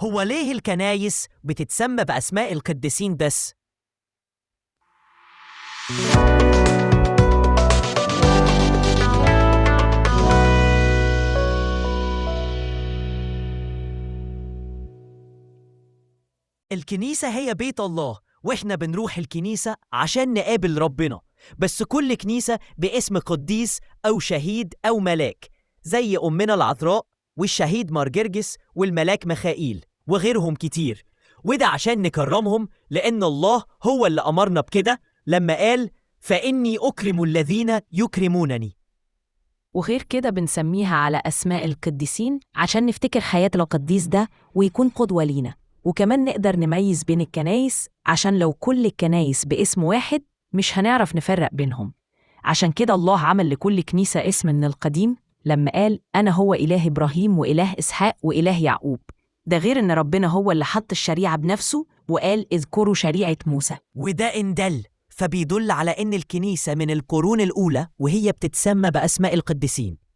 هو ليه الكنايس بتتسمى بأسماء القديسين بس؟ الكنيسة هي بيت الله، وإحنا بنروح الكنيسة عشان نقابل ربنا، بس كل كنيسة باسم قديس أو شهيد أو ملاك، زي أمنا العذراء والشهيد مارجرجس والملاك ميخائيل وغيرهم كتير، وده عشان نكرمهم لأن الله هو اللي أمرنا بكده لما قال فإني أكرم الذين يكرمونني. وغير كده بنسميها على أسماء القديسين عشان نفتكر حياة القديس ده ويكون قدوة لينا. وكمان نقدر نميز بين الكنايس عشان لو كل الكنايس باسم واحد مش هنعرف نفرق بينهم. عشان كده الله عمل لكل كنيسة اسم من القديم لما قال أنا هو إله إبراهيم وإله إسحاق وإله يعقوب. ده غير إن ربنا هو اللي حط الشريعة بنفسه وقال اذكروا شريعة موسى. وده إن دل فبيدل على إن الكنيسة من القرون الأولى وهي بتتسمى بأسماء القديسين.